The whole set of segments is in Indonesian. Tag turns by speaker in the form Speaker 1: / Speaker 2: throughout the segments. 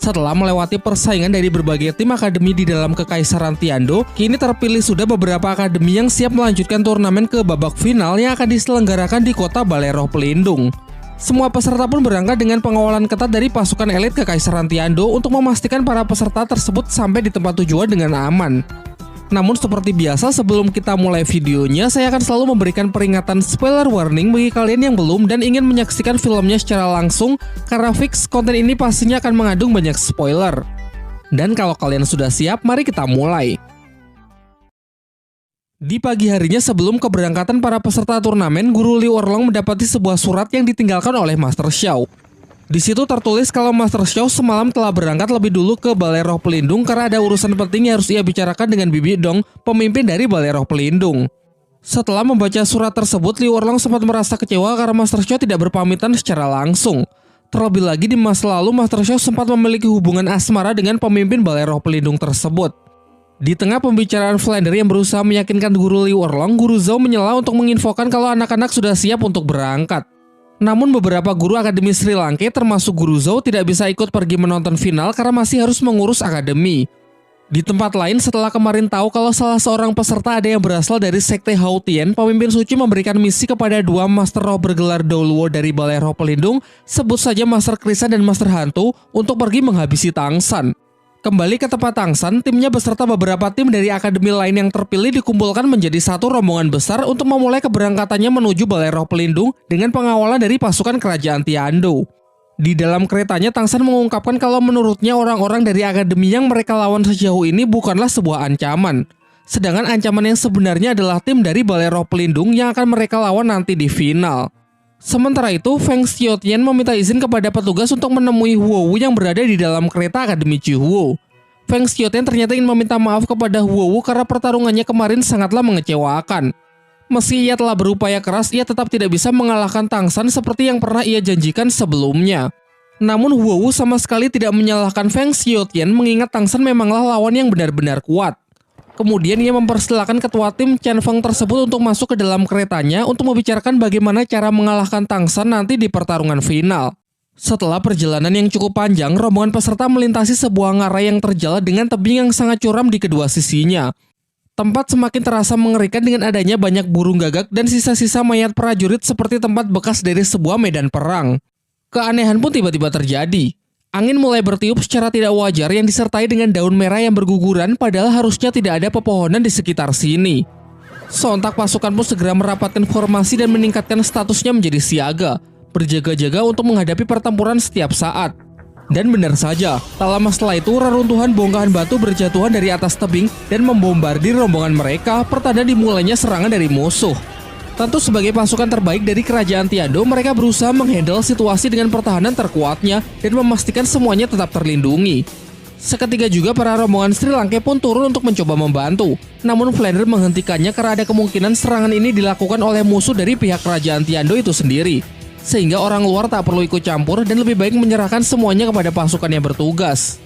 Speaker 1: Setelah melewati persaingan dari berbagai tim akademi di dalam Kekaisaran Tiando, kini terpilih sudah beberapa akademi yang siap melanjutkan turnamen ke babak final yang akan diselenggarakan di kota Balai Roh Pelindung. Semua peserta pun berangkat dengan pengawalan ketat dari pasukan elit Kekaisaran Tiando untuk memastikan para peserta tersebut sampai di tempat tujuan dengan aman. Namun seperti biasa, sebelum kita mulai videonya, saya akan selalu memberikan peringatan spoiler warning bagi kalian yang belum dan ingin menyaksikan filmnya secara langsung, karena fix konten ini pastinya akan mengandung banyak spoiler. Dan kalau kalian sudah siap, mari kita mulai. Di pagi harinya sebelum keberangkatan para peserta turnamen, Guru Liu Erlong mendapati sebuah surat yang ditinggalkan oleh Master Xiao. Di situ tertulis kalau Master Xiao semalam telah berangkat lebih dulu ke Balai Roh Pelindung karena ada urusan penting yang harus ia bicarakan dengan Bibi Dong, pemimpin dari Balai Roh Pelindung. Setelah membaca surat tersebut, Liu Erlong sempat merasa kecewa karena Master Xiao tidak berpamitan secara langsung. Terlebih lagi di masa lalu, Master Xiao sempat memiliki hubungan asmara dengan pemimpin Balai Roh Pelindung tersebut. Di tengah pembicaraan Flander yang berusaha meyakinkan Guru Liu Erlong, Guru Zhao menyela untuk menginfokan kalau anak-anak sudah siap untuk berangkat. Namun beberapa guru akademi Sri Lanka termasuk Guru Zhao tidak bisa ikut pergi menonton final karena masih harus mengurus akademi. Di tempat lain, setelah kemarin tahu kalau salah seorang peserta ada yang berasal dari Sekte Hao Tian, pemimpin suci memberikan misi kepada dua Master Roh bergelar Douluo dari Balai Roh Pelindung, sebut saja Master Krisan dan Master Hantu, untuk pergi menghabisi Tang San. Kembali ke tempat Tang San, timnya beserta beberapa tim dari akademi lain yang terpilih dikumpulkan menjadi satu rombongan besar untuk memulai keberangkatannya menuju Balai Roh Pelindung dengan pengawalan dari pasukan kerajaan Tiando. Di dalam keretanya, Tang San mengungkapkan kalau menurutnya orang-orang dari akademi yang mereka lawan sejauh ini bukanlah sebuah ancaman. Sedangkan ancaman yang sebenarnya adalah tim dari Balai Roh Pelindung yang akan mereka lawan nanti di final. Sementara itu, Feng Xiaotian meminta izin kepada petugas untuk menemui Huo Wu yang berada di dalam kereta Akademi Jihuo. Feng Xiaotian ternyata ingin meminta maaf kepada Huo Wu karena pertarungannya kemarin sangatlah mengecewakan. Meski ia telah berupaya keras, ia tetap tidak bisa mengalahkan Tang San seperti yang pernah ia janjikan sebelumnya. Namun Huo Wu sama sekali tidak menyalahkan Feng Xiaotian mengingat Tang San memanglah lawan yang benar-benar kuat. Kemudian ia mempersilahkan ketua tim Chen Feng tersebut untuk masuk ke dalam keretanya untuk membicarakan bagaimana cara mengalahkan Tang San nanti di pertarungan final. Setelah perjalanan yang cukup panjang, rombongan peserta melintasi sebuah ngarai yang terjal dengan tebing yang sangat curam di kedua sisinya. Tempat semakin terasa mengerikan dengan adanya banyak burung gagak dan sisa-sisa mayat prajurit seperti tempat bekas dari sebuah medan perang. Keanehan pun tiba-tiba terjadi. Angin mulai bertiup secara tidak wajar yang disertai dengan daun merah yang berguguran padahal harusnya tidak ada pepohonan di sekitar sini. Sontak pasukan pun segera merapatkan formasi dan meningkatkan statusnya menjadi siaga, berjaga-jaga untuk menghadapi pertempuran setiap saat. Dan benar saja, tak lama setelah itu reruntuhan bongkahan batu berjatuhan dari atas tebing dan membombardir rombongan mereka, pertanda dimulainya serangan dari musuh. Tentu sebagai pasukan terbaik dari kerajaan Tiando, mereka berusaha menghandle situasi dengan pertahanan terkuatnya dan memastikan semuanya tetap terlindungi. Seketika juga para rombongan Sri Lanka pun turun untuk mencoba membantu. Namun Flander menghentikannya karena ada kemungkinan serangan ini dilakukan oleh musuh dari pihak kerajaan Tiando itu sendiri. Sehingga orang luar tak perlu ikut campur dan lebih baik menyerahkan semuanya kepada pasukan yang bertugas.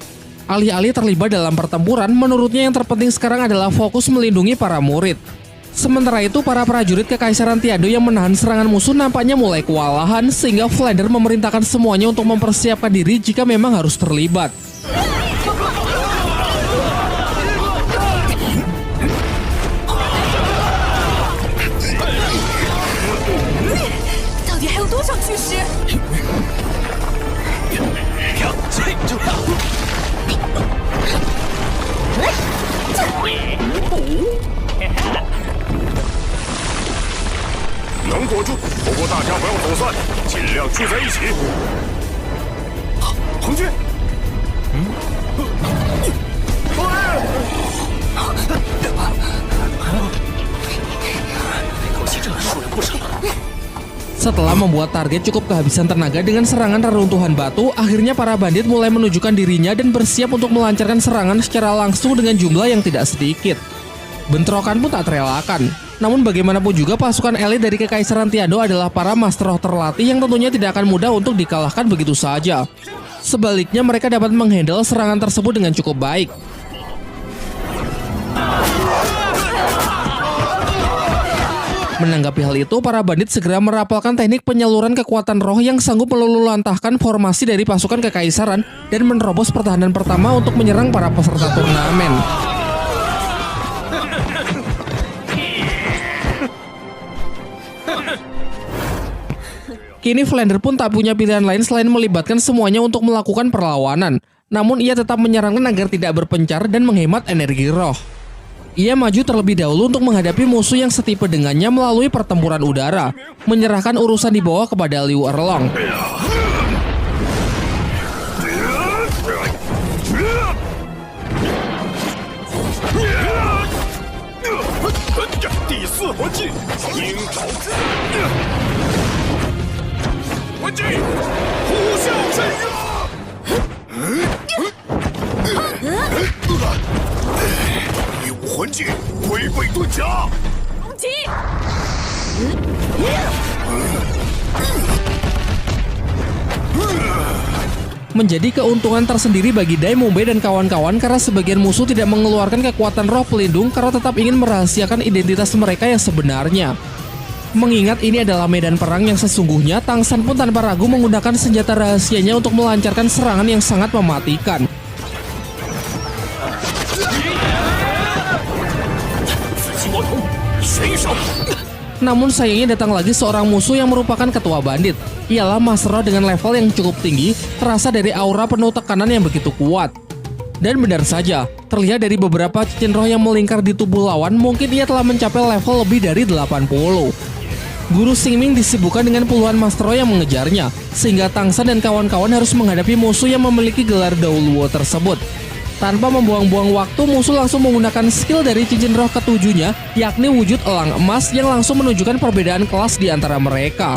Speaker 1: Alih-alih terlibat dalam pertempuran, menurutnya yang terpenting sekarang adalah fokus melindungi para murid. Sementara itu, para prajurit Kekaisaran Tiando yang menahan serangan musuh nampaknya mulai kewalahan sehingga Flander memerintahkan semuanya untuk mempersiapkan diri jika memang harus terlibat. Setelah membuat target cukup kehabisan tenaga dengan serangan reruntuhan batu, akhirnya para bandit mulai menunjukkan dirinya dan bersiap untuk melancarkan serangan secara langsung dengan jumlah yang tidak sedikit. Bentrokan pun tak terelakkan. Namun bagaimanapun juga pasukan elit dari Kekaisaran Tiando adalah para Master Roh terlatih yang tentunya tidak akan mudah untuk dikalahkan begitu saja. Sebaliknya mereka dapat menghandle serangan tersebut dengan cukup baik. Menanggapi hal itu, para bandit segera merapalkan teknik penyaluran kekuatan roh yang sanggup meluluhlantahkan formasi dari pasukan kekaisaran dan menerobos pertahanan pertama untuk menyerang para peserta turnamen. Kini Flander pun tak punya pilihan lain selain melibatkan semuanya untuk melakukan perlawanan. Namun ia tetap menyarankan agar tidak berpencar dan menghemat energi roh. Ia maju terlebih dahulu untuk menghadapi musuh yang setipe dengannya melalui pertempuran udara, menyerahkan urusan di bawah kepada Liu Erlong. Menjadi keuntungan tersendiri bagi Dai Mumbei dan kawan-kawan karena sebagian musuh tidak mengeluarkan kekuatan roh pelindung karena tetap ingin merahasiakan identitas mereka yang sebenarnya. Mengingat ini adalah medan perang yang sesungguhnya, Tang San pun tanpa ragu menggunakan senjata rahasianya untuk melancarkan serangan yang sangat mematikan. Namun sayangnya datang lagi seorang musuh yang merupakan ketua bandit. Ialah Master Roh dengan level yang cukup tinggi, terasa dari aura penuh tekanan yang begitu kuat. Dan benar saja, terlihat dari beberapa cincin roh yang melingkar di tubuh lawan, mungkin ia telah mencapai level lebih dari 80. Guru Xingming disibukkan dengan puluhan Master Roh yang mengejarnya, sehingga Tang San dan kawan-kawan harus menghadapi musuh yang memiliki gelar Dao Luo tersebut. Tanpa membuang-buang waktu, musuh langsung menggunakan skill dari cincin roh ketujuhnya, yakni wujud elang emas yang langsung menunjukkan perbedaan kelas di antara mereka.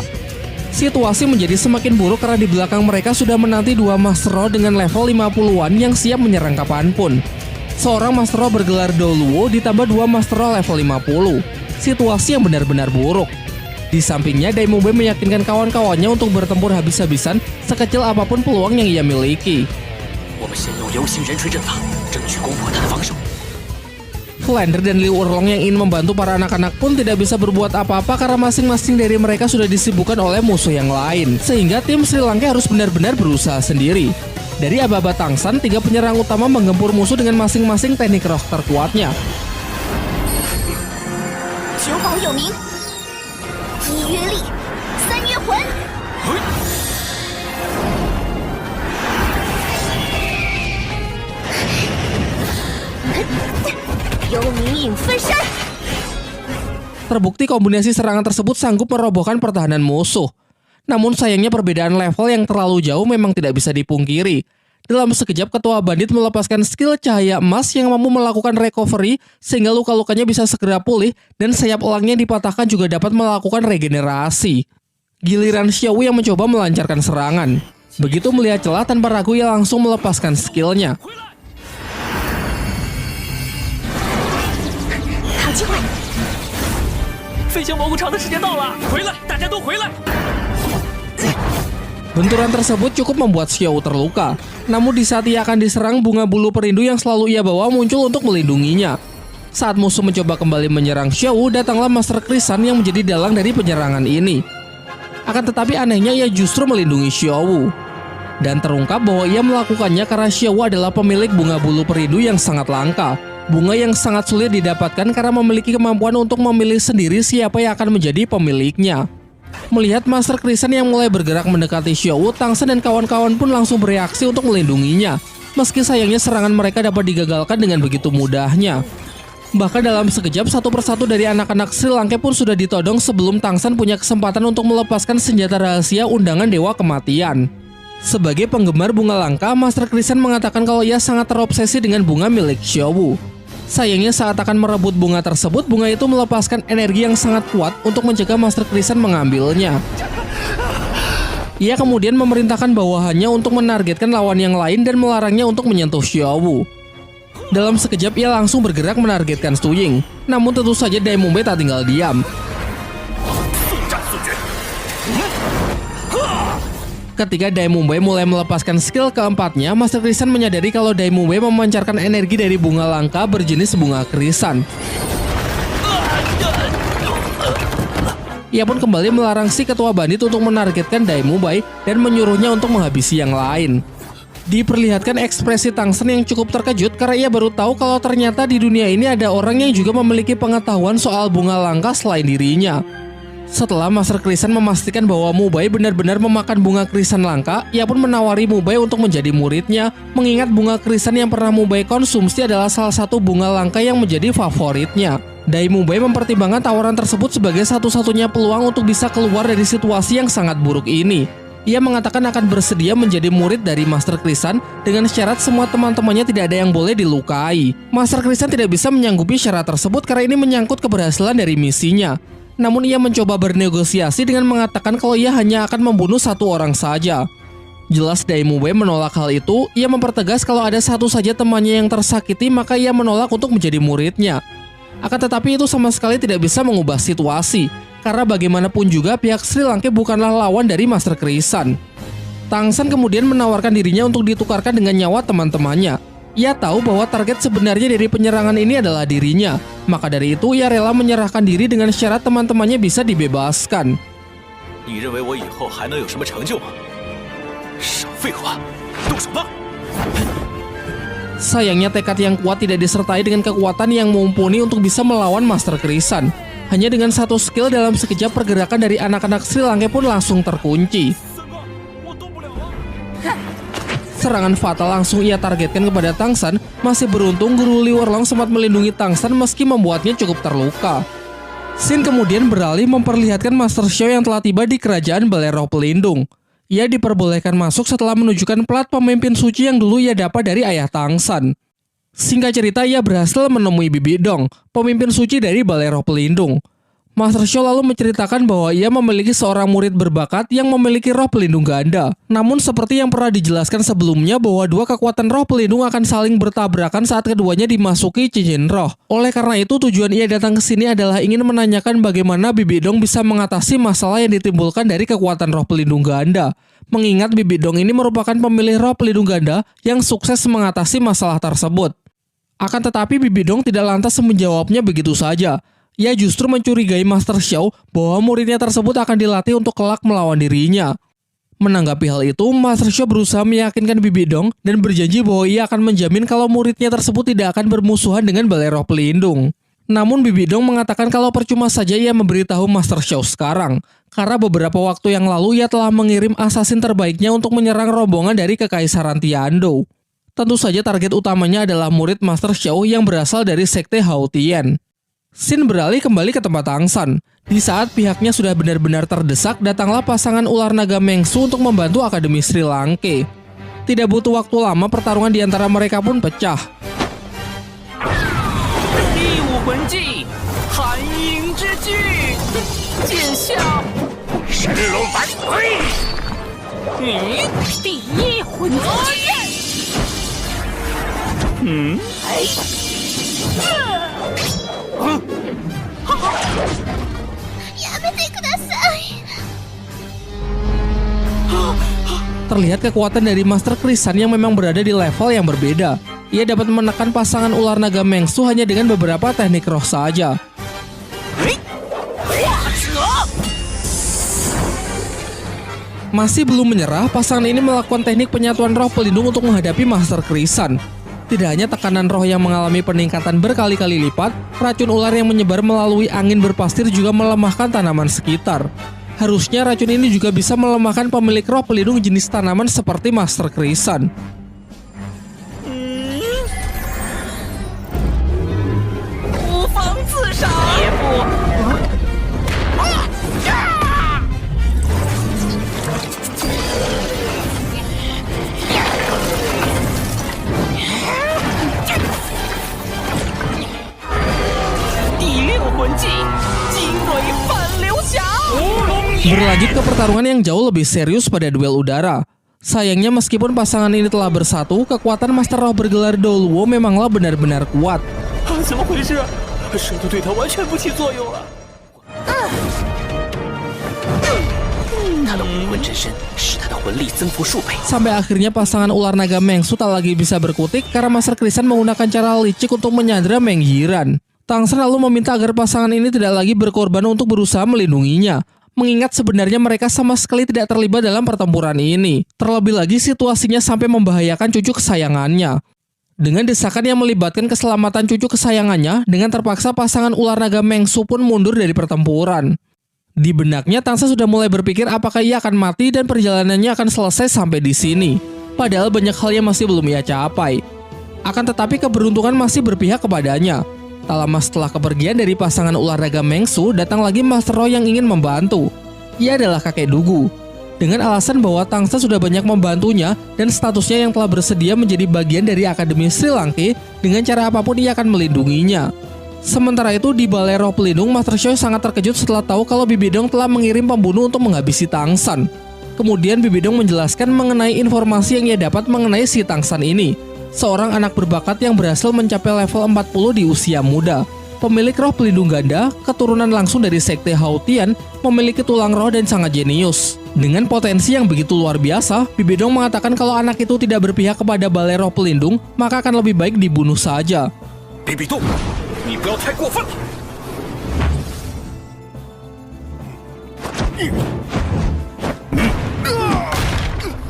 Speaker 1: Situasi menjadi semakin buruk karena di belakang mereka sudah menanti dua Master Roh dengan level 50-an yang siap menyerang kapanpun. Seorang Master Roh bergelar Dao Luo ditambah dua Master Roh level 50. Situasi yang benar-benar buruk. Di sampingnya, Dai Mumbei meyakinkan kawan-kawannya untuk bertempur habis-habisan sekecil apapun peluang yang ia miliki. Flander dan Liu Erlong yang ingin membantu para anak-anak pun tidak bisa berbuat apa-apa karena masing-masing dari mereka sudah disibukkan oleh musuh yang lain, sehingga tim Sri Lanka harus benar-benar berusaha sendiri. Dari aba-aba Tang San, tiga penyerang utama menggempur musuh dengan masing-masing teknik roh terkuatnya. Terbukti kombinasi serangan tersebut sanggup merobohkan pertahanan musuh. Namun sayangnya perbedaan level yang terlalu jauh memang tidak bisa dipungkiri. Dalam sekejap ketua bandit melepaskan skill cahaya emas yang mampu melakukan recovery sehingga luka-lukanya bisa segera pulih dan sayap elangnya dipatahkan juga dapat melakukan regenerasi. Giliran Xiao yang mencoba melancarkan serangan. Begitu melihat celah tanpa ragu ia langsung melepaskan skillnya. Benturan tersebut cukup membuat Xiao terluka. Namun di saat ia akan diserang, bunga bulu perindu yang selalu ia bawa muncul untuk melindunginya. Saat musuh mencoba kembali menyerang Xiao, datanglah Master Krisan yang menjadi dalang dari penyerangan ini. Akan tetapi anehnya ia justru melindungi Xiao. Dan terungkap bahwa ia melakukannya karena Xiao adalah pemilik bunga bulu perindu yang sangat langka. Bunga yang sangat sulit didapatkan karena memiliki kemampuan untuk memilih sendiri siapa yang akan menjadi pemiliknya. Melihat Master Krisan yang mulai bergerak mendekati Xiao, Tang San dan kawan-kawan pun langsung bereaksi untuk melindunginya. Meski sayangnya serangan mereka dapat digagalkan dengan begitu mudahnya. Bahkan dalam sekejap satu persatu dari anak-anak Sri Lanka pun sudah ditodong sebelum Tang San punya kesempatan untuk melepaskan senjata rahasia undangan Dewa Kematian. Sebagai penggemar bunga langka, Master Krisan mengatakan kalau ia sangat terobsesi dengan bunga milik Xiao. Sayangnya saat akan merebut bunga tersebut, bunga itu melepaskan energi yang sangat kuat untuk mencegah Master Krisan mengambilnya. Ia kemudian memerintahkan bawahannya untuk menargetkan lawan yang lain dan melarangnya untuk menyentuh Xiao. Dalam sekejap ia langsung bergerak menargetkan Su Ying. Namun tentu saja Dai Mumbei tak tinggal diam. Ketika Dai Mumbei mulai melepaskan skill keempatnya, Master Krisan menyadari kalau Dai Mumbei memancarkan energi dari bunga langka berjenis bunga krisan. Ia pun kembali melarang si ketua bandit untuk menargetkan Dai Mubai dan menyuruhnya untuk menghabisi yang lain. Diperlihatkan ekspresi Tangsen yang cukup terkejut karena ia baru tahu kalau ternyata di dunia ini ada orang yang juga memiliki pengetahuan soal bunga langka selain dirinya. Setelah Master Krisan memastikan bahwa Mubai benar-benar memakan bunga krisan langka, ia pun menawari Mubai untuk menjadi muridnya, mengingat bunga krisan yang pernah Mubai konsumsi adalah salah satu bunga langka yang menjadi favoritnya. Dai Mubai mempertimbangkan tawaran tersebut sebagai satu-satunya peluang untuk bisa keluar dari situasi yang sangat buruk ini. Ia mengatakan akan bersedia menjadi murid dari Master Krisan dengan syarat semua teman-temannya tidak ada yang boleh dilukai. Master Krisan tidak bisa menyanggupi syarat tersebut karena ini menyangkut keberhasilan dari misinya. Namun ia mencoba bernegosiasi dengan mengatakan kalau ia hanya akan membunuh satu orang saja. Jelas Dai Mubai menolak hal itu. Ia mempertegas kalau ada satu saja temannya yang tersakiti maka ia menolak untuk menjadi muridnya. Akan tetapi itu sama sekali tidak bisa mengubah situasi, karena bagaimanapun juga pihak Sri Lanka bukanlah lawan dari Master Krisan. Tangsen kemudian menawarkan dirinya untuk ditukarkan dengan nyawa teman-temannya. Ia tahu bahwa target sebenarnya dari penyerangan ini adalah dirinya, maka dari itu ia rela menyerahkan diri dengan syarat teman-temannya bisa dibebaskan. Sayangnya tekad yang kuat tidak disertai dengan kekuatan yang mumpuni untuk bisa melawan Master Krisan. Hanya dengan satu skill dalam sekejap pergerakan dari anak-anak Sri Lanka pun langsung terkunci. Serangan fatal langsung ia targetkan kepada Tangsen. Masih beruntung Guru Liu Erlong sempat melindungi Tangsen meski membuatnya cukup terluka. Sin kemudian beralih memperlihatkan Master Xiao yang telah tiba di kerajaan Balai Roh Pelindung. Ia diperbolehkan masuk setelah menunjukkan plat pemimpin suci yang dulu ia dapat dari ayah Tangsen. Singkat cerita, ia berhasil menemui Bibi Dong, pemimpin suci dari Balai Roh Pelindung. Master Xiao lalu menceritakan bahwa ia memiliki seorang murid berbakat yang memiliki roh pelindung ganda. Namun seperti yang pernah dijelaskan sebelumnya bahwa dua kekuatan roh pelindung akan saling bertabrakan saat keduanya dimasuki cincin roh. Oleh karena itu tujuan ia datang ke sini adalah ingin menanyakan bagaimana Bibi Dong bisa mengatasi masalah yang ditimbulkan dari kekuatan roh pelindung ganda. Mengingat Bibi Dong ini merupakan pemilih roh pelindung ganda yang sukses mengatasi masalah tersebut. Akan tetapi Bibi Dong tidak lantas menjawabnya begitu saja. Ia justru mencurigai Master Xiao bahwa muridnya tersebut akan dilatih untuk kelak melawan dirinya. Menanggapi hal itu, Master Xiao berusaha meyakinkan Bibi Dong dan berjanji bahwa ia akan menjamin kalau muridnya tersebut tidak akan bermusuhan dengan Balai Roh Pelindung. Namun Bibi Dong mengatakan kalau percuma saja ia memberitahu Master Xiao sekarang, karena beberapa waktu yang lalu ia telah mengirim asasin terbaiknya untuk menyerang rombongan dari Kekaisaran Tiando. Tentu saja target utamanya adalah murid Master Xiao yang berasal dari Sekte Hao Tian. Sin beralih kembali ke tempat Tangsen. Di saat pihaknya sudah benar-benar terdesak, datanglah pasangan ular naga Mengsu untuk membantu Akademi Sri Lanka. Tidak butuh waktu lama, pertarungan di antara mereka pun pecah. Terlihat kekuatan dari Master Krisan yang memang berada di level yang berbeda. Ia dapat menekan pasangan ular naga Mengsu hanya dengan beberapa teknik roh saja. Masih belum menyerah, pasangan ini melakukan teknik penyatuan roh pelindung untuk menghadapi Master Krisan. Tidak hanya tekanan roh yang mengalami peningkatan berkali-kali lipat, racun ular yang menyebar melalui angin berpastir juga melemahkan tanaman sekitar. Harusnya racun ini juga bisa melemahkan pemilik roh pelindung jenis tanaman seperti Master Krisan. Berlanjut ke pertarungan yang jauh lebih serius pada duel udara. Sayangnya meskipun pasangan ini telah bersatu, kekuatan Master Roh bergelar Douluo memanglah benar-benar kuat. Sampai akhirnya pasangan ular naga Mengsu tak lagi bisa berkutik karena Master Krisan menggunakan cara licik untuk menyandera Meng Yiran. Tang San lalu meminta agar pasangan ini tidak lagi berkorban untuk berusaha melindunginya, mengingat sebenarnya mereka sama sekali tidak terlibat dalam pertempuran ini. Terlebih lagi situasinya sampai membahayakan cucu kesayangannya. Dengan desakan yang melibatkan keselamatan cucu kesayangannya, dengan terpaksa pasangan ular naga Mengsu pun mundur dari pertempuran. Di benaknya, Tang San sudah mulai berpikir apakah ia akan mati dan perjalanannya akan selesai sampai di sini. Padahal banyak hal yang masih belum ia capai. Akan tetapi keberuntungan masih berpihak kepadanya. Tak lama setelah kepergian dari pasangan ular naga Mengsu, datang lagi Master Roh yang ingin membantu. Ia adalah kakek Dugu. Dengan alasan bahwa Tang San sudah banyak membantunya dan statusnya yang telah bersedia menjadi bagian dari Akademi Sri Lanka, dengan cara apapun ia akan melindunginya. Sementara itu di Balai Roh Pelindung, Master Xiao sangat terkejut setelah tahu kalau Bibidong telah mengirim pembunuh untuk menghabisi Tang San. Kemudian Bibidong menjelaskan mengenai informasi yang ia dapat mengenai si Tang San ini, seorang anak berbakat yang berhasil mencapai level 40 di usia muda. Pemilik roh pelindung ganda, keturunan langsung dari sekte Haotian, memiliki tulang roh dan sangat jenius. Dengan potensi yang begitu luar biasa, Bibidong mengatakan kalau anak itu tidak berpihak kepada Balai Roh Pelindung, maka akan lebih baik dibunuh saja.
Speaker 2: Bibidong, 你不要太过分。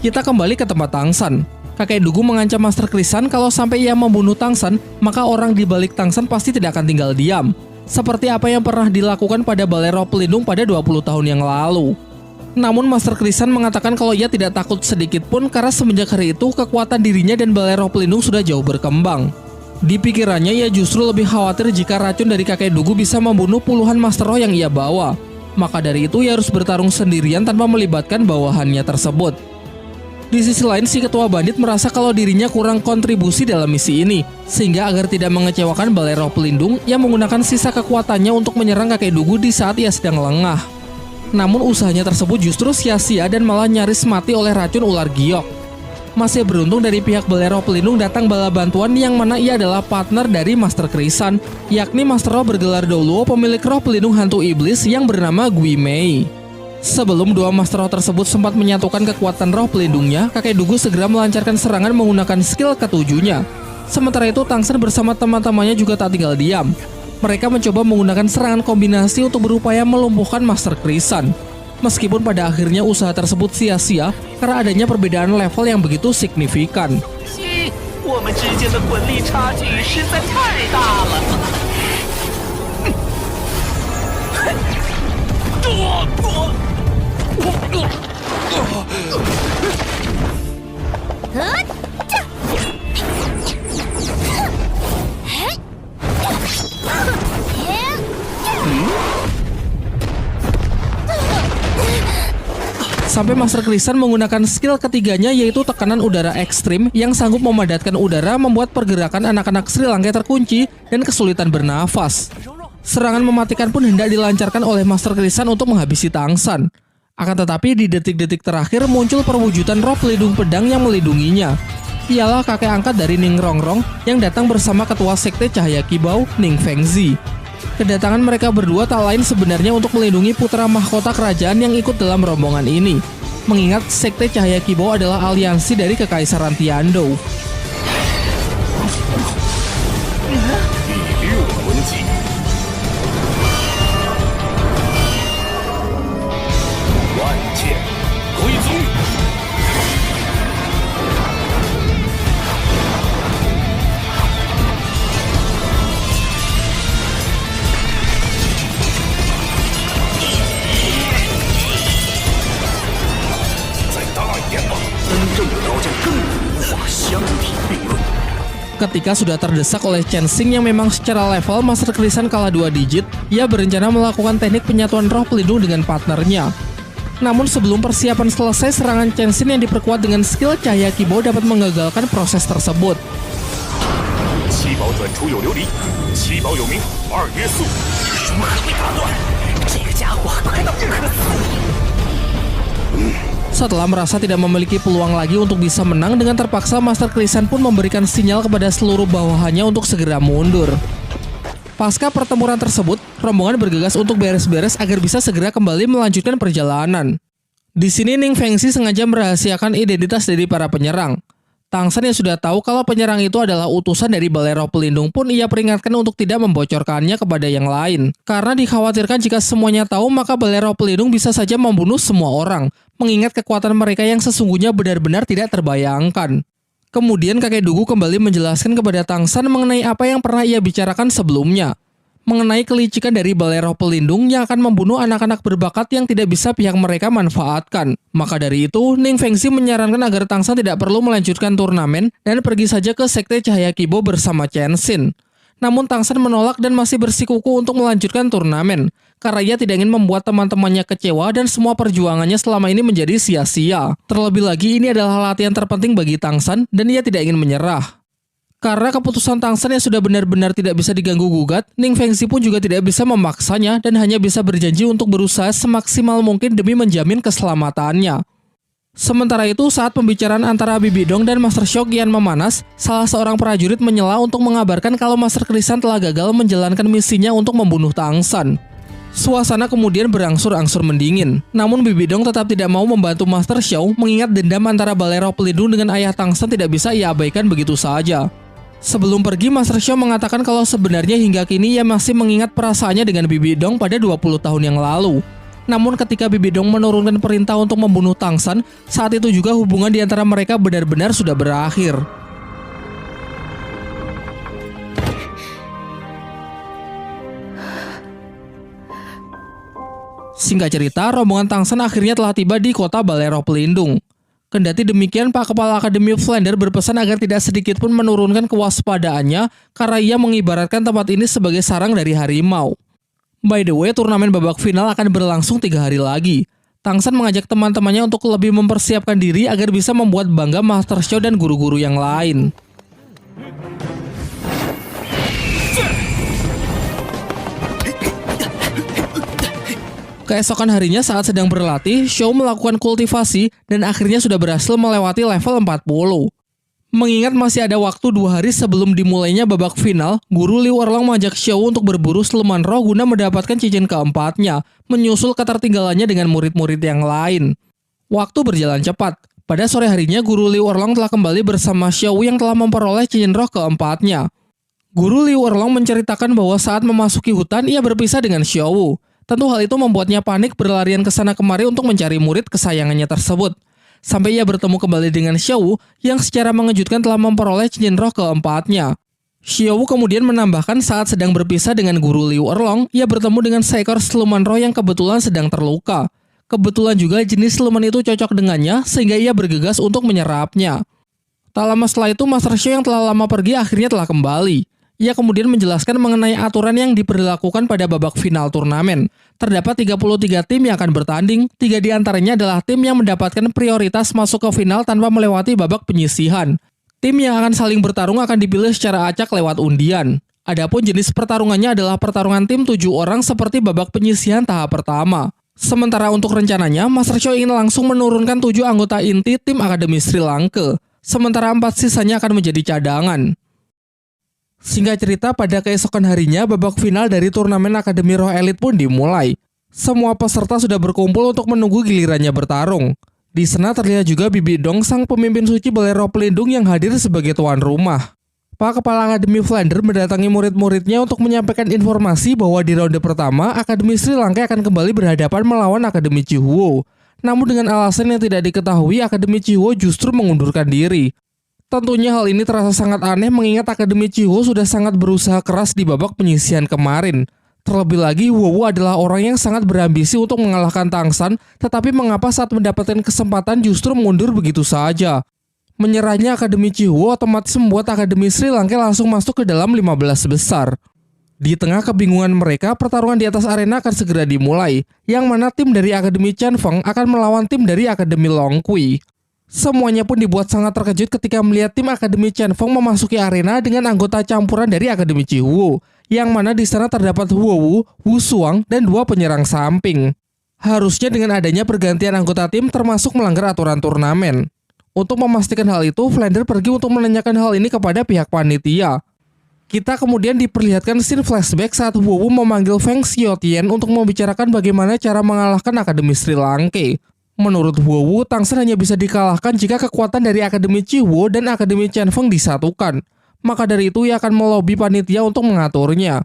Speaker 1: Kita kembali ke tempat Tang San. Kakek Dugu mengancam Master Krisan kalau sampai ia membunuh Tang San, maka orang di balik Tang San pasti tidak akan tinggal diam. Seperti apa yang pernah dilakukan pada Balai Roh Pelindung pada 20 tahun yang lalu. Namun Master Krisan mengatakan kalau ia tidak takut sedikit pun karena semenjak hari itu kekuatan dirinya dan Balai Roh Pelindung sudah jauh berkembang. Di pikirannya ia justru lebih khawatir jika racun dari kakek Dugu bisa membunuh puluhan Master Roh yang ia bawa. Maka dari itu ia harus bertarung sendirian tanpa melibatkan bawahannya tersebut. Di sisi lain, si ketua bandit merasa kalau dirinya kurang kontribusi dalam misi ini, sehingga agar tidak mengecewakan Balai Roh Pelindung, ia menggunakan sisa kekuatannya untuk menyerang kakek Dugu di saat ia sedang lengah. Namun usahanya tersebut justru sia-sia dan malah nyaris mati oleh racun ular giok. Masih beruntung dari pihak Balai Roh Pelindung datang bala bantuan yang mana ia adalah partner dari Master Krisan, yakni Master Roh bergelar Doluo, pemilik roh pelindung hantu iblis yang bernama Gui Mei. Sebelum dua Master Roh tersebut sempat menyatukan kekuatan roh pelindungnya, kakek Dugu segera melancarkan serangan menggunakan skill ketujuhnya. Sementara itu Tang San bersama teman-temannya juga tak tinggal diam. Mereka mencoba menggunakan serangan kombinasi untuk berupaya melumpuhkan Master Krisan. Meskipun pada akhirnya usaha tersebut sia-sia karena adanya perbedaan level yang begitu signifikan. Sampai Master Krisan menggunakan skill ketiganya yaitu tekanan udara ekstrim yang sanggup memadatkan udara membuat pergerakan anak-anak Sri Lanka terkunci dan kesulitan bernafas. Serangan mematikan pun hendak dilancarkan oleh Master Krisan untuk menghabisi Tang San. Akan tetapi di detik-detik terakhir muncul perwujudan roh pelindung pedang yang melindunginya. Ialah kakek angkat dari Ning Rongrong yang datang bersama ketua sekte Cahaya Kibau, Ning Fengzi. Kedatangan mereka berdua tak lain sebenarnya untuk melindungi putra mahkota kerajaan yang ikut dalam rombongan ini. Mengingat sekte Cahaya Kibau adalah aliansi dari Kekaisaran Tiandou. Ketika sudah terdesak oleh Chen Xing yang memang secara level Master Krisan kalah 2 digit, ia berencana melakukan teknik penyatuan roh pelindung dengan partnernya. Namun sebelum persiapan selesai, serangan Chen Xing yang diperkuat dengan skill Cahaya Kibau dapat menggagalkan proses tersebut. Setelah merasa tidak memiliki peluang lagi untuk bisa menang, dengan terpaksa Master Krisan pun memberikan sinyal kepada seluruh bawahannya untuk segera mundur. Pasca pertempuran tersebut, rombongan bergegas untuk beres-beres agar bisa segera kembali melanjutkan perjalanan. Di sini Ning Fengzi sengaja merahasiakan identitas dari para penyerang. Tang San yang sudah tahu kalau penyerang itu adalah utusan dari Balai Roh Pelindung pun ia peringatkan untuk tidak membocorkannya kepada yang lain. Karena dikhawatirkan jika semuanya tahu maka Balai Roh Pelindung bisa saja membunuh semua orang, mengingat kekuatan mereka yang sesungguhnya benar-benar tidak terbayangkan. Kemudian kakek Dugu kembali menjelaskan kepada Tang San mengenai apa yang pernah ia bicarakan sebelumnya. Mengenai kelicikan dari Balai Roh Pelindung yang akan membunuh anak-anak berbakat yang tidak bisa pihak mereka manfaatkan. Maka dari itu, Ning Fengxi menyarankan agar Tang San tidak perlu melanjutkan turnamen dan pergi saja ke Sekte Cahaya Kibo bersama Chen Xin. Namun Tang San menolak dan masih bersikukuh untuk melanjutkan turnamen, karena ia tidak ingin membuat teman-temannya kecewa dan semua perjuangannya selama ini menjadi sia-sia. Terlebih lagi, ini adalah latihan terpenting bagi Tang San dan ia tidak ingin menyerah. Karena keputusan Tang San yang sudah benar-benar tidak bisa diganggu-gugat, Ning Fengxi pun juga tidak bisa memaksanya dan hanya bisa berjanji untuk berusaha semaksimal mungkin demi menjamin keselamatannya. Sementara itu, saat pembicaraan antara Bibi Dong dan Master Xiao kian memanas, salah seorang prajurit menyela untuk mengabarkan kalau Master Krisan telah gagal menjalankan misinya untuk membunuh Tang San. Suasana kemudian berangsur-angsur mendingin. Namun Bibi Dong tetap tidak mau membantu Master Xiao mengingat dendam antara Balai Roh Pelindung dengan ayah Tang San tidak bisa ia abaikan begitu saja. Sebelum pergi, Master Xiao mengatakan kalau sebenarnya hingga kini ia masih mengingat perasaannya dengan Bibi Dong pada 20 tahun yang lalu. Namun ketika Bibi Dong menurunkan perintah untuk membunuh Tang San, saat itu juga hubungan di antara mereka benar-benar sudah berakhir. Singkat cerita, rombongan Tang San akhirnya telah tiba di kota Balai Roh Pelindung. Kendati demikian, Pak Kepala Akademi Flander berpesan agar tidak sedikit pun menurunkan kewaspadaannya karena ia mengibaratkan tempat ini sebagai sarang dari harimau. By the way, turnamen babak final akan berlangsung 3 hari lagi. Tang San mengajak teman-temannya untuk lebih mempersiapkan diri agar bisa membuat bangga Master Xiao dan guru-guru yang lain. Keesokan harinya saat sedang berlatih, Xiao melakukan kultivasi dan akhirnya sudah berhasil melewati level 40. Mengingat masih ada waktu 2 hari sebelum dimulainya babak final, Guru Liu Erlang mengajak Xiao untuk berburu siluman roh guna mendapatkan cincin keempatnya, menyusul ketertinggalannya dengan murid-murid yang lain. Waktu berjalan cepat. Pada sore harinya, Guru Liu Erlang telah kembali bersama Xiao yang telah memperoleh cincin roh keempatnya. Guru Liu Erlang menceritakan bahwa saat memasuki hutan, ia berpisah dengan Xiao. Tentu hal itu membuatnya panik berlarian ke sana kemari untuk mencari murid kesayangannya tersebut. Sampai ia bertemu kembali dengan Xiao yang secara mengejutkan telah memperoleh cincin roh keempatnya. Xiao kemudian menambahkan saat sedang berpisah dengan Guru Liu Erlang, ia bertemu dengan seekor siluman roh yang kebetulan sedang terluka. Kebetulan juga jenis siluman itu cocok dengannya sehingga ia bergegas untuk menyerapnya. Tak lama setelah itu, Master Xiao yang telah lama pergi akhirnya telah kembali. Ia kemudian menjelaskan mengenai aturan yang diberlakukan pada babak final turnamen. Terdapat 33 tim yang akan bertanding, 3 diantaranya adalah tim yang mendapatkan prioritas masuk ke final tanpa melewati babak penyisihan. Tim yang akan saling bertarung akan dipilih secara acak lewat undian. Adapun jenis pertarungannya adalah pertarungan tim 7 orang seperti babak penyisihan tahap pertama. Sementara untuk rencananya, Master Xiao ingin langsung menurunkan 7 anggota inti tim Akademi Sri Lanka. Sementara 4 sisanya akan menjadi cadangan. Singkat cerita, pada keesokan harinya, babak final dari turnamen Akademi Roh Elit pun dimulai. Semua peserta sudah berkumpul untuk menunggu gilirannya bertarung. Di sana terlihat juga Bibi Dong, sang pemimpin suci Balai Roh Pelindung yang hadir sebagai tuan rumah. Pak Kepala Akademi Flander mendatangi murid-muridnya untuk menyampaikan informasi bahwa di ronde pertama, Akademi Sri Lanka akan kembali berhadapan melawan Akademi Chihuo. Namun dengan alasan yang tidak diketahui, Akademi Chihuo justru mengundurkan diri. Tentunya hal ini terasa sangat aneh mengingat Akademi Chihuo sudah sangat berusaha keras di babak penyisihan kemarin. Terlebih lagi, Wowo adalah orang yang sangat berambisi untuk mengalahkan Tang San, tetapi mengapa saat mendapatkan kesempatan justru mundur begitu saja? Menyerahnya Akademi Chihuo otomatis membuat Akademi Sri Lanka langsung masuk ke dalam 15 besar. Di tengah kebingungan mereka, pertarungan di atas arena akan segera dimulai, yang mana tim dari Akademi Chen Feng akan melawan tim dari Akademi Long Kui. Semuanya pun dibuat sangat terkejut ketika melihat tim Akademi Chen Feng memasuki arena dengan anggota campuran dari Akademi Chihuo, yang mana di sana terdapat Huowu, Wu Suang, dan 2 penyerang samping. Harusnya dengan adanya pergantian anggota tim termasuk melanggar aturan turnamen. Untuk memastikan hal itu, Flander pergi untuk menanyakan hal ini kepada pihak panitia. Kita kemudian diperlihatkan scene flashback saat Huowu memanggil Feng Xiaotian untuk membicarakan bagaimana cara mengalahkan Akademi Sri Lanka. Menurut Huowu, Tang Shen hanya bisa dikalahkan jika kekuatan dari Akademi Chihuo dan Akademi Qianfeng disatukan. Maka dari itu ia akan melobi panitia untuk mengaturnya.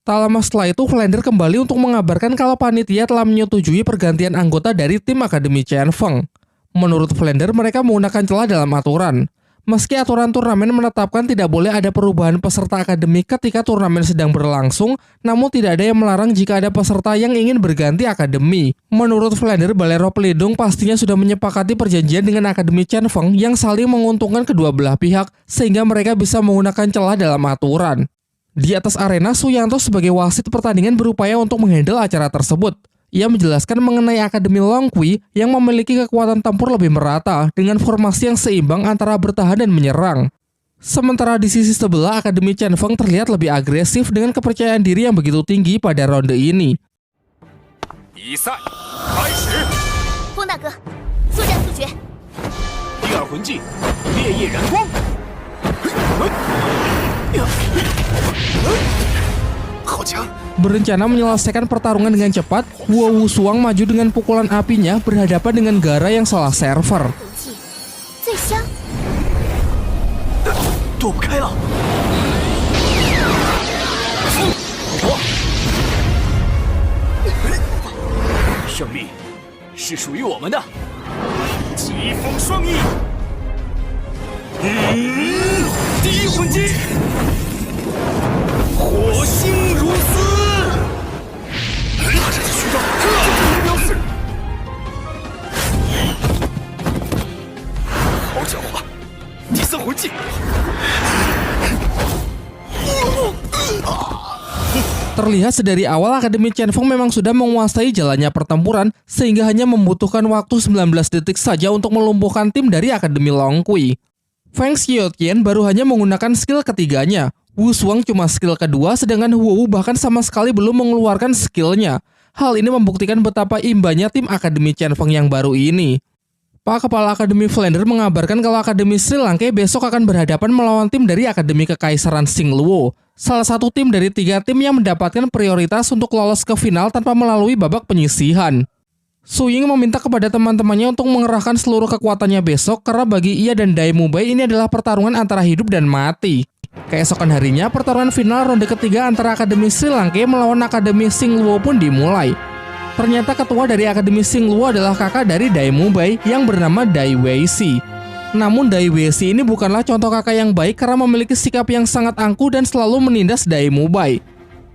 Speaker 1: Tak lama setelah itu, Flander kembali untuk mengabarkan kalau panitia telah menyetujui pergantian anggota dari tim Akademi Qianfeng. Menurut Flander, mereka menggunakan celah dalam aturan. Meski aturan turnamen menetapkan tidak boleh ada perubahan peserta akademi ketika turnamen sedang berlangsung, namun tidak ada yang melarang jika ada peserta yang ingin berganti akademi. Menurut Flander, Balai Roh Pelindung pastinya sudah menyepakati perjanjian dengan Akademi Qianfeng yang saling menguntungkan kedua belah pihak, sehingga mereka bisa menggunakan celah dalam aturan. Di atas arena, Suyanto sebagai wasit pertandingan berupaya untuk menghandle acara tersebut. Ia menjelaskan mengenai Akademi Longqi yang memiliki kekuatan tempur lebih merata dengan formasi yang seimbang antara bertahan dan menyerang. Sementara di sisi sebelah, Akademi Qianfeng terlihat lebih agresif dengan kepercayaan diri yang begitu tinggi pada ronde ini.
Speaker 2: 比赛开始，
Speaker 3: 风大哥，速战速决。
Speaker 2: 第二魂技烈焰燃光。 好强！
Speaker 1: Berencana menyelesaikan pertarungan dengan cepat, Huowu Suang maju dengan pukulan apinya berhadapan dengan Gara yang salah server.
Speaker 3: 武技最香。
Speaker 2: 躲不开了。我，胜利是属于我们的。疾风双翼，第一魂技，火星如丝。他这是需要标式。好狡猾！第三魂技。
Speaker 1: Terlihat sedari awal Akademi Qianfeng memang sudah menguasai jalannya pertempuran sehingga hanya membutuhkan waktu 19 detik saja untuk melumpuhkan tim dari Akademi Longqi. Feng Xiaotian baru hanya menggunakan skill ketiganya. Wu Suang cuma skill kedua, sedangkan Huowu bahkan sama sekali belum mengeluarkan skillnya. Hal ini membuktikan betapa imbanya tim Akademi Qianfeng yang baru ini. Pak Kepala Akademi Flander mengabarkan kalau Akademi Sri Lanka besok akan berhadapan melawan tim dari Akademi Kekaisaran Xingluo, salah satu tim dari 3 tim yang mendapatkan prioritas untuk lolos ke final tanpa melalui babak penyisihan. Su Ying meminta kepada teman-temannya untuk mengerahkan seluruh kekuatannya besok karena bagi ia dan Dai Mubai ini adalah pertarungan antara hidup dan mati. Keesokan harinya, pertarungan final ronde ketiga antara Akademi Sri Lanka melawan Akademi Xingluo pun dimulai. Ternyata ketua dari Akademi Xingluo adalah kakak dari Dai Mubai yang bernama Dai Weishi. Namun Dai Weishi ini bukanlah contoh kakak yang baik karena memiliki sikap yang sangat angkuh dan selalu menindas Dai Mubai.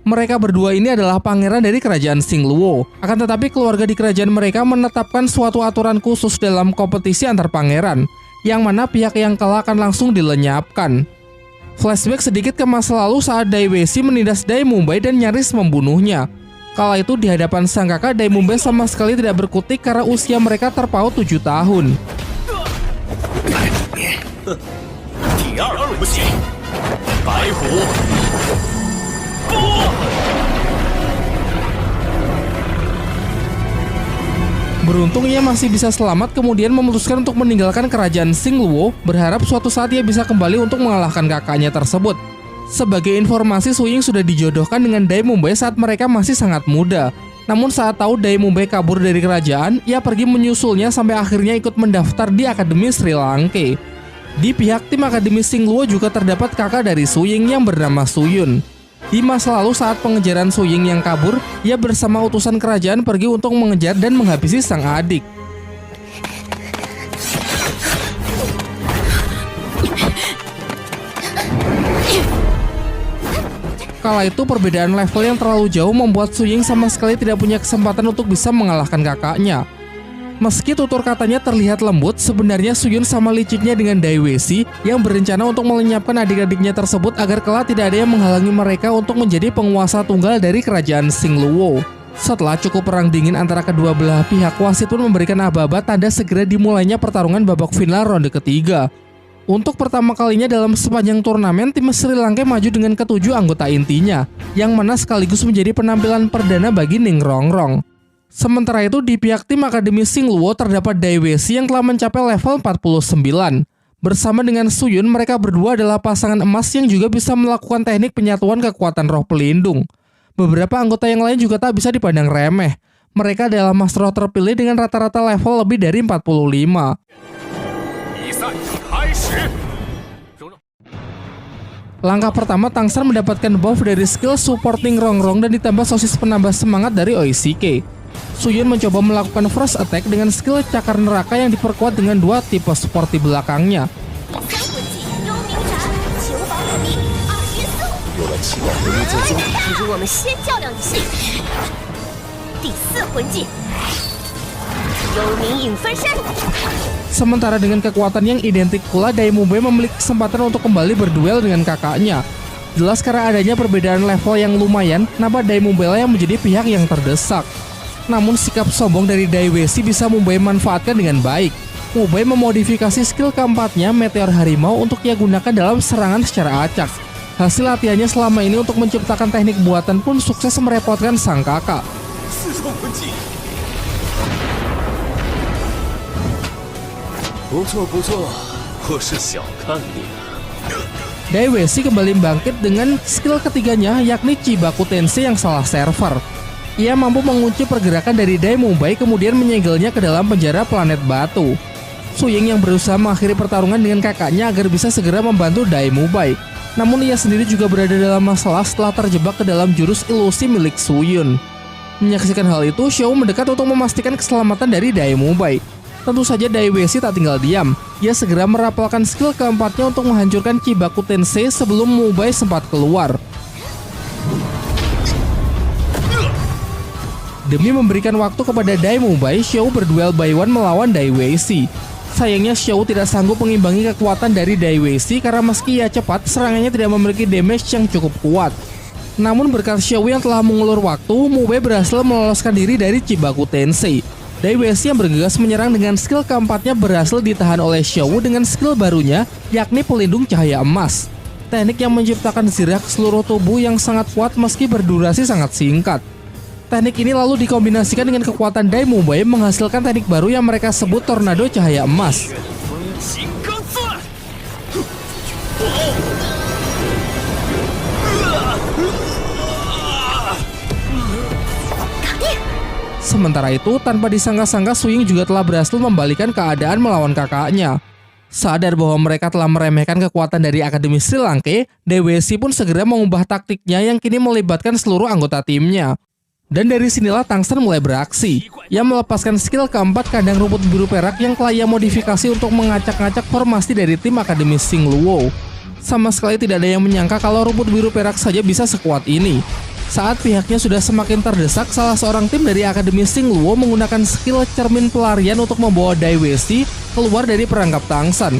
Speaker 1: Mereka berdua ini adalah pangeran dari kerajaan Xingluo. Akan tetapi keluarga di kerajaan mereka menetapkan suatu aturan khusus dalam kompetisi antar pangeran, yang mana pihak yang kalah akan langsung dilenyapkan. Flashback sedikit ke masa lalu saat Dai Weishi menindas Dai Mubai dan nyaris membunuhnya. Kala itu di hadapan sang kakak, Dai Mubai sama sekali tidak berkutik karena usia mereka terpaut 7 tahun.
Speaker 2: 第二魂技，白虎波。
Speaker 1: Beruntung ia masih bisa selamat, kemudian memutuskan untuk meninggalkan kerajaan Xingluo, berharap suatu saat ia bisa kembali untuk mengalahkan kakaknya tersebut. Sebagai informasi, Su Ying sudah dijodohkan dengan Dai Mubai saat mereka masih sangat muda. Namun saat tahu Dai Mubai kabur dari kerajaan, ia pergi menyusulnya sampai akhirnya ikut mendaftar di Akademi Sri Lanka. Di pihak tim Akademi Xingluo juga terdapat kakak dari Su Ying yang bernama Su Yun. Di masa lalu saat pengejaran Su Ying yang kabur, ia bersama utusan kerajaan pergi untuk mengejar dan menghabisi sang adik. Kala itu perbedaan level yang terlalu jauh membuat Su Ying sama sekali tidak punya kesempatan untuk bisa mengalahkan kakaknya. Meski tutur katanya terlihat lembut, sebenarnya Su Yun sama liciknya dengan Dai Weishi yang berencana untuk melenyapkan adik-adiknya tersebut agar kelak tidak ada yang menghalangi mereka untuk menjadi penguasa tunggal dari kerajaan Xingluo. Setelah cukup perang dingin antara kedua belah pihak, wasit pun memberikan aba-aba tanda segera dimulainya pertarungan babak final ronde ketiga. Untuk pertama kalinya dalam sepanjang turnamen, tim Sri Lanka maju dengan ke-7 anggota intinya, yang mana sekaligus menjadi penampilan perdana bagi Ning Rongrong. Sementara itu di pihak tim Akademi Xingluo terdapat Dai Weishi yang telah mencapai level 49. Bersama dengan Su Yun, mereka berdua adalah pasangan emas yang juga bisa melakukan teknik penyatuan kekuatan roh pelindung. Beberapa anggota yang lain juga tak bisa dipandang remeh. Mereka adalah Master Roh terpilih dengan rata-rata level lebih dari 45.
Speaker 2: 比赛开始。
Speaker 1: Langkah pertama, Tangsan mendapatkan buff dari skill supporting Rongrong dan ditambah sosis penambah semangat dari Oishike. Suyun mencoba melakukan first attack dengan skill cakar neraka yang diperkuat dengan 2 tipe support di belakangnya.
Speaker 3: 第三魂技幽冥斩，求保有命2元素。
Speaker 4: 有了期待回忆最终
Speaker 3: 不如我们先较量一下。第四魂技幽冥影分身。
Speaker 1: Sementara dengan kekuatan yang identik pula, Daimube memiliki kesempatan untuk kembali berduel dengan kakaknya. Jelas karena adanya perbedaan level yang lumayan, kenapa Daimube lah yang menjadi pihak yang terdesak. Namun sikap sombong dari Daiwesi bisa Mube manfaatkan dengan baik. Mube memodifikasi skill keempatnya, Meteor Harimau, untuk ia gunakan dalam serangan secara acak. Hasil latihannya selama ini untuk menciptakan teknik buatan pun sukses merepotkan sang kakak.
Speaker 2: 四重魂技，
Speaker 4: 不错不错，我是小看你了。
Speaker 1: Daiwesi kembali bangkit dengan skill ketiganya, yakni Chibaku Tensei yang salah server. Ia mampu mengunci pergerakan dari Daimube kemudian menyegelnya ke dalam penjara planet batu. Suying yang berusaha mengakhiri pertarungan dengan kakaknya agar bisa segera membantu Daimube. Namun ia sendiri juga berada dalam masalah setelah terjebak ke dalam jurus ilusi milik Suyun. Menyaksikan hal itu, Xiao mendekat untuk memastikan keselamatan dari Daimube. Tentu saja Daiwesi tak tinggal diam. Ia segera merapalkan skill keempatnya untuk menghancurkan Chibaku Tensei sebelum Mube sempat keluar. Demi memberikan waktu kepada Daimube, Xiao berduel by one melawan Daiwesi. Sayangnya Xiao tidak sanggup mengimbangi kekuatan dari Daiwesi karena meski ia cepat, serangannya tidak memiliki damage yang cukup kuat. Namun berkat Xiao yang telah mengulur waktu, Mube berhasil meloloskan diri dari Chibaku Tensei. Daiwesi yang bergegas menyerang dengan skill keempatnya berhasil ditahan oleh Xiao dengan skill barunya, yakni pelindung cahaya emas. Teknik yang menciptakan zirak seluruh tubuh yang sangat kuat meski berdurasi sangat singkat. Teknik ini lalu dikombinasikan dengan kekuatan Daimube menghasilkan teknik baru yang mereka sebut tornado cahaya emas.
Speaker 2: 金刚钻。
Speaker 1: Sementara itu, tanpa disangka-sangka Suying juga telah berhasil membalikan keadaan melawan kakaknya. Sadar bahwa mereka telah meremehkan kekuatan dari Akademi Sri Lanka, Daiwesi pun segera mengubah taktiknya yang kini melibatkan seluruh anggota timnya. Dan dari sinilah Tangsan mulai beraksi. Ia melepaskan skill keempat kandang rumput biru perak yang telah ia modifikasi untuk mengacak-ngacak formasi dari tim Akademi Sing Luo. Sama sekali tidak ada yang menyangka kalau rumput biru perak saja bisa sekuat ini. Saat pihaknya sudah semakin terdesak, salah seorang tim dari Akademi Sing Luo menggunakan skill cermin pelarian untuk membawa Daiwesi keluar dari perangkap Tangsan.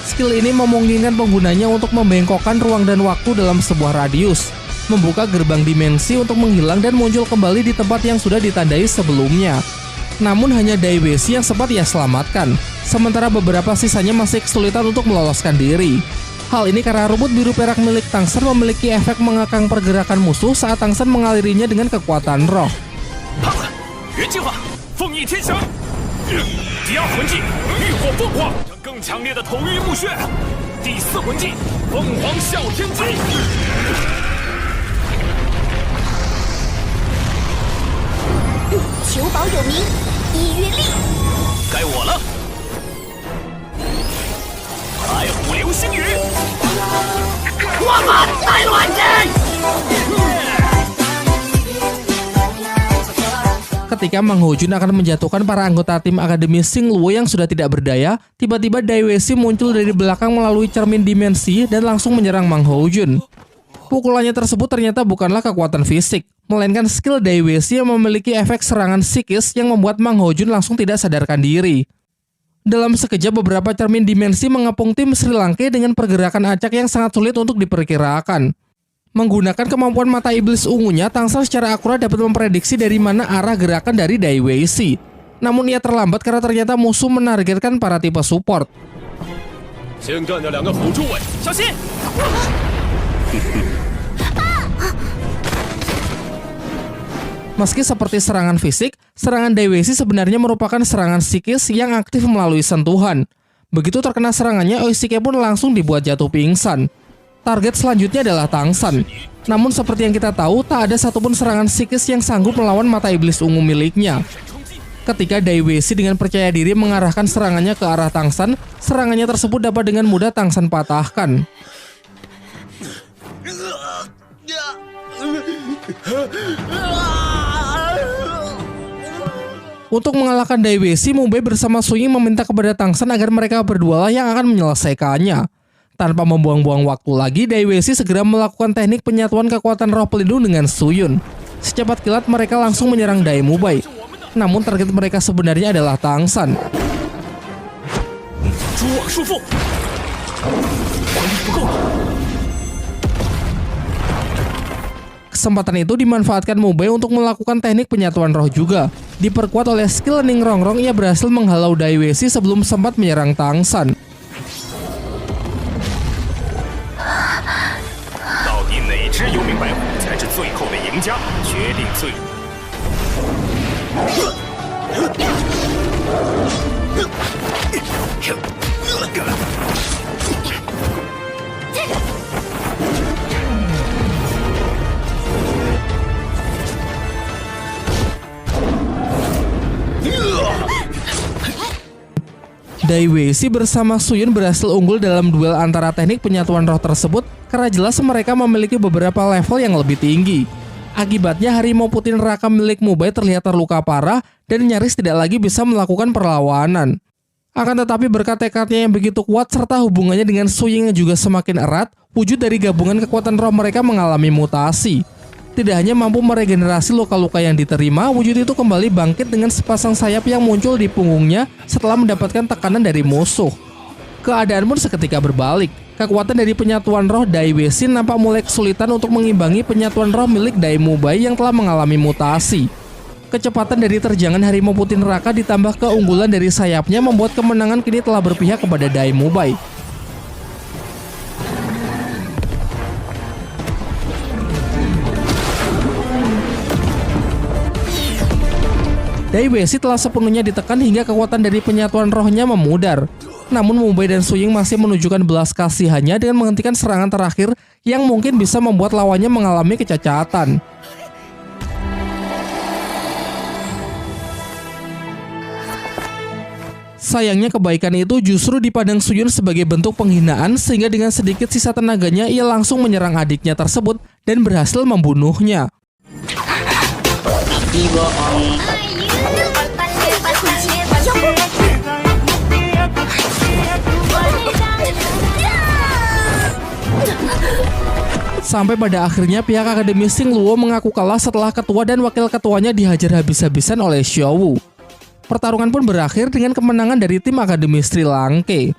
Speaker 1: Skill ini memungkinkan penggunanya untuk membengkokkan ruang dan waktu dalam sebuah radius, membuka gerbang dimensi untuk menghilang dan muncul kembali di tempat yang sudah ditandai sebelumnya. Namun hanya Daiwesi yang sempat ia selamatkan, sementara beberapa sisanya masih kesulitan untuk meloloskan diri. Hal ini karena rumput biru perak milik Tangsan memiliki efek mengekang pergerakan musuh saat Tangsan mengalirinya dengan kekuatan roh.
Speaker 2: 原计划凤翼天翔，第二魂技浴火凤凰，更强烈的头晕目眩。第四魂技凤凰啸天机，
Speaker 3: 求保有名1月力。
Speaker 2: 该我了。白虎流星雨，我们再乱击。
Speaker 1: Ketika Mang Hojun akan menjatuhkan para anggota tim Akademi Sing Luo yang sudah tidak berdaya, tiba-tiba Daiwesi muncul dari belakang melalui cermin dimensi dan langsung menyerang Mang Hojun. Pukulannya tersebut ternyata bukanlah kekuatan fisik, melainkan skill Daiwesi yang memiliki efek serangan psikis yang membuat Mang Hojun langsung tidak sadarkan diri. Dalam sekejap beberapa cermin dimensi mengepung tim Sri Lanka dengan pergerakan acak yang sangat sulit untuk diperkirakan. Menggunakan kemampuan mata iblis ungunya, Tangsan secara akurat dapat memprediksi dari mana arah gerakan dari Daiwesi. Namun ia terlambat karena ternyata musuh menargetkan para tipe support.
Speaker 2: 先干掉2个辅助位，小心！
Speaker 1: Meski seperti serangan fisik, serangan Daiwesi sebenarnya merupakan serangan psikis yang aktif melalui sentuhan. Begitu terkena serangannya, Oishike pun langsung dibuat jatuh pingsan. Target selanjutnya adalah Tangsan. Namun seperti yang kita tahu, tak ada satupun serangan psikis yang sanggup melawan mata iblis ungu miliknya. Ketika Dai Weishi dengan percaya diri mengarahkan serangannya ke arah Tang San, serangannya tersebut dapat dengan mudah Tang San patahkan. Untuk mengalahkan Dai Weishi, Mu Bei bersama Su Ying meminta kepada Tang San agar mereka berdua lah yang akan menyelesaikannya. Tanpa membuang-buang waktu lagi, Dai Weishi segera melakukan teknik penyatuan kekuatan roh pelindung dengan Su Yun. Secepat kilat mereka langsung menyerang Dai Mu Bei. Namun target mereka sebenarnya adalah Tang San. Kesempatan itu dimanfaatkan Mu Bei untuk melakukan teknik penyatuan roh juga. Diperkuat oleh skill Ning Rongrong, ia berhasil menghalau Dai Weishi sebelum sempat menyerang Tang San. Dai Weishi bersama Su Yun berhasil unggul dalam duel antara teknik penyatuan roh tersebut karena jelas mereka memiliki beberapa level yang lebih tinggi. Akibatnya harimau putih neraka milik Mu Bei terlihat terluka parah dan nyaris tidak lagi bisa melakukan perlawanan. Akan tetapi berkat tekadnya yang begitu kuat serta hubungannya dengan Su Ying yang juga semakin erat, wujud dari gabungan kekuatan roh mereka mengalami mutasi. Tidak hanya mampu meregenerasi luka-luka yang diterima, wujud itu kembali bangkit dengan sepasang sayap yang muncul di punggungnya setelah mendapatkan tekanan dari musuh. Keadaan pun seketika berbalik. Kekuatan dari penyatuan roh Dai Weishi nampak mulai kesulitan untuk mengimbangi penyatuan roh milik Dai Mu Bei yang telah mengalami mutasi. Kecepatan dari terjangan harimau putih neraka ditambah keunggulan dari sayapnya membuat kemenangan kini telah berpihak kepada Dai Mu Bei. Dai Weishi telah sepenuhnya ditekan hingga kekuatan dari penyatuan rohnya memudar. Namun Mu Bei dan Su Ying masih menunjukkan belas kasihannya dengan menghentikan serangan terakhir yang mungkin bisa membuat lawannya mengalami kecacatan. Sayangnya kebaikan itu justru dipandang Su Yun sebagai bentuk penghinaan sehingga dengan sedikit sisa tenaganya ia langsung menyerang adiknya tersebut dan berhasil membunuhnya. Sampai pada akhirnya pihak Akademi Xingluo mengaku kalah setelah ketua dan wakil ketuanya dihajar habis-habisan oleh Xiao Wu. Pertarungan pun berakhir dengan kemenangan dari tim Akademi Sri Langke.